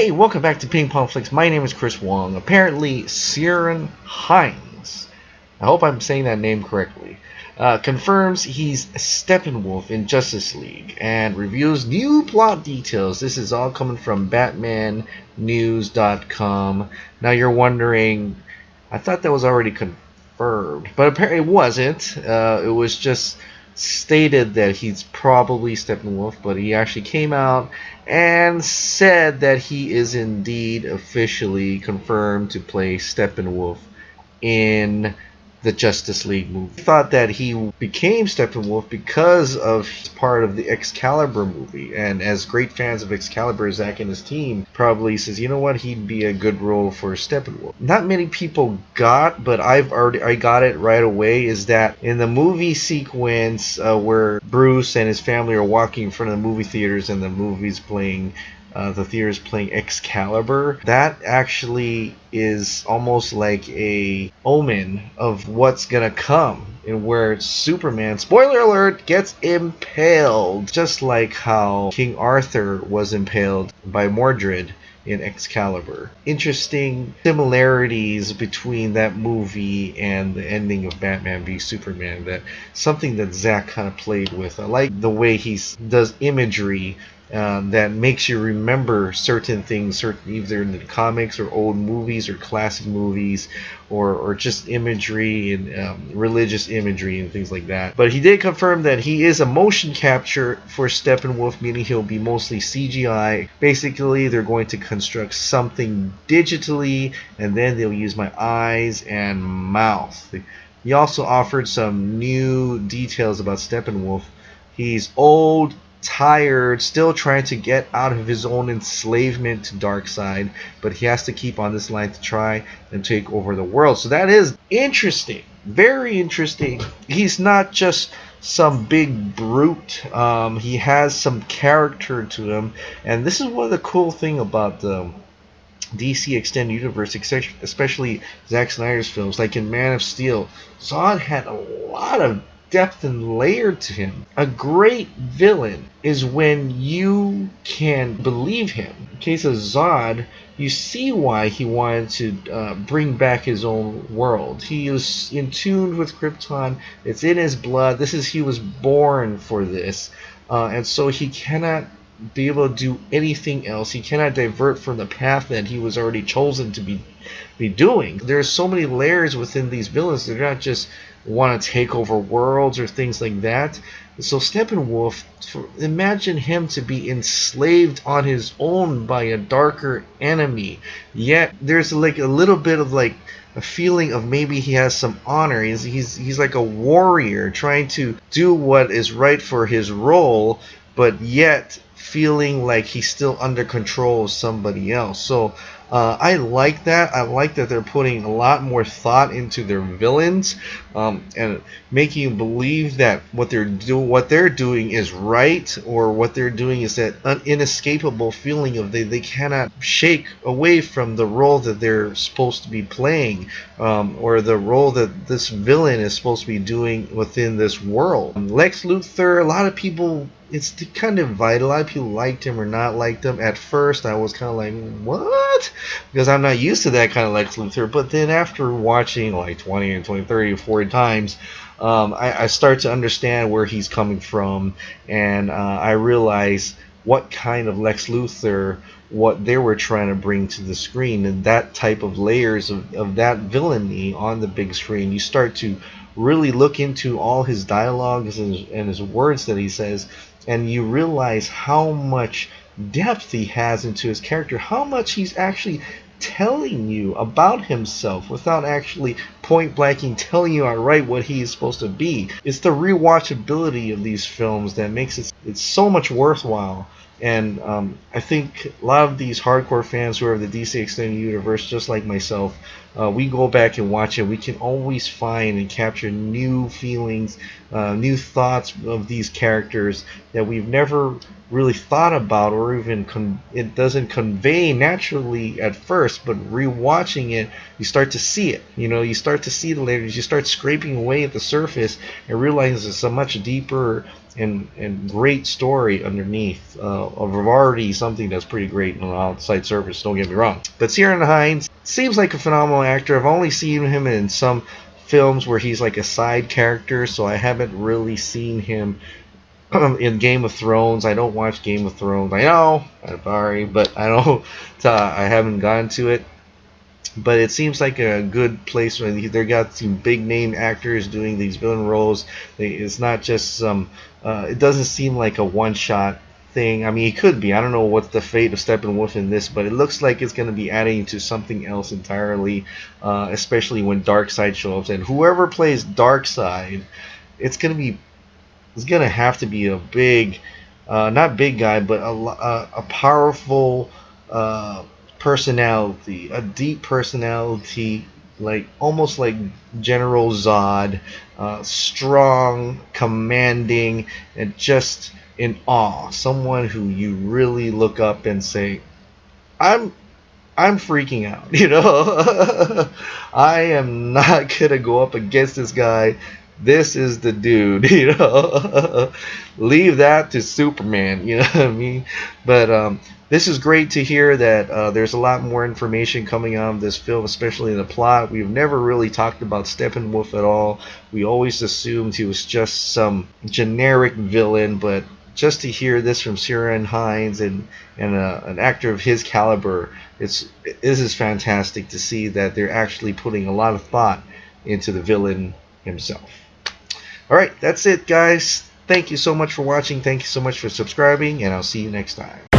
Hey, welcome back to Ping Pong Flix. My name is Chris Wong. Apparently, Ciaran Hinds, I hope I'm saying that name correctly, confirms he's Steppenwolf in Justice League and reviews new plot details. This is all coming from BatmanNews.com. Now you're wondering, I thought that was already confirmed, but apparently it wasn't. It was just stated that he's probably Steppenwolf, but he actually came out and said that he is indeed officially confirmed to play Steppenwolf in the Justice League movie. I thought that he became Steppenwolf because of his part of the Excalibur movie, and as great fans of Excalibur, Zach and his team probably says, you know what, he'd be a good role for Steppenwolf. Not many people got, but I got it right away, is that in the movie sequence where Bruce and his family are walking in front of the movie theaters and the movie's playing, the theater's playing Excalibur, that actually is almost like a omen of what's gonna come, and where Superman, spoiler alert, gets impaled, just like how King Arthur was impaled by Mordred in Excalibur. Interesting similarities between that movie and the ending of Batman v Superman. That something that Zach kind of played with. I like the way he does imagery that makes you remember certain things, either in the comics or old movies or classic movies, or just imagery and religious imagery and things like that. But he did confirm that he is a motion capture for Steppenwolf, meaning he'll be mostly CGI. Basically, they're going to construct something digitally, and then they'll use my eyes and mouth. He also offered some new details about Steppenwolf. He's old, tired, still trying to get out of his own enslavement to Darkseid, but he has to keep on this line to try and take over the world. So that is interesting, very interesting. He's not just some big brute. He has some character to him, and this is one of the cool thing about the DC Extended Universe, especially Zack Snyder's films. Like in Man of Steel, Zod had a lot of depth and layer to him. A great villain is when you can believe him. In case of Zod, you see why he wanted to bring back his own world. He was in tune with Krypton. It's in his blood. He was born for this, and so he cannot be able to do anything else. He cannot divert from the path that he was already chosen to be doing. There's so many layers within these villains. They're not just want to take over worlds or things like that. So Steppenwolf, imagine him to be enslaved on his own by a darker enemy, yet there's like a little bit of like a feeling of maybe he has some honor. He's like a warrior trying to do what is right for his role, but yet feeling like he's still under control of somebody else. So I like that. I like that they're putting a lot more thought into their villains, and making you believe that what they're doing is right, or what they're doing is that inescapable feeling of they cannot shake away from the role that they're supposed to be playing, or the role that this villain is supposed to be doing within this world. Lex Luthor, a lot of people, it's kind of vital. A lot of people liked him or not liked him. At first, I was kind of like, what? Because I'm not used to that kind of Lex Luthor. But then after watching like 20 and 20, 30, 40 times, I start to understand where he's coming from. And I realize what kind of Lex Luthor, what they were trying to bring to the screen. And that type of layers of that villainy on the big screen. You start to really look into all his dialogues and his words that he says, and you realize how much depth he has into his character, how much he's actually telling you about himself without actually point blanking telling you outright what he is supposed to be. It's the rewatchability of these films that makes it's so much worthwhile. And I think a lot of these hardcore fans who are of the DC Extended Universe, just like myself, we go back and watch it. We can always find and capture new feelings, new thoughts of these characters that we've never really thought about, or even it doesn't convey naturally at first, but rewatching it, you start to see it. You start to see the layers. You start scraping away at the surface and realize it's a much deeper and great story underneath of already something that's pretty great on the outside surface. Don't get me wrong, but Ciarán Hinds seems like a phenomenal actor. I've only seen him in some films where he's like a side character, so I haven't really seen him in Game of Thrones. I don't watch Game of Thrones. I know, I'm sorry, but I don't. I haven't gone to it. But it seems like a good place where they got some big name actors doing these villain roles. It's not just some. It doesn't seem like a one shot thing. I mean, it could be. I don't know what's the fate of Steppenwolf in this, but it looks like it's going to be adding to something else entirely, especially when Darkseid shows up. And whoever plays Darkseid, it's going to be. It's going to have to be a big, not big guy, but a powerful. Personality, a deep personality, like almost like General Zod, strong, commanding, and just in awe. Someone who you really look up and say, "I'm, I'm freaking out." I am not gonna go up against this guy. This is the dude. Leave that to Superman. You know what I mean? But this is great to hear that there's a lot more information coming out of this film, especially in the plot. We've never really talked about Steppenwolf at all. We always assumed he was just some generic villain, but just to hear this from Ciarán Hinds and an actor of his caliber, this is fantastic to see that they're actually putting a lot of thought into the villain himself. Alright, that's it, guys. Thank you so much for watching. Thank you so much for subscribing, and I'll see you next time.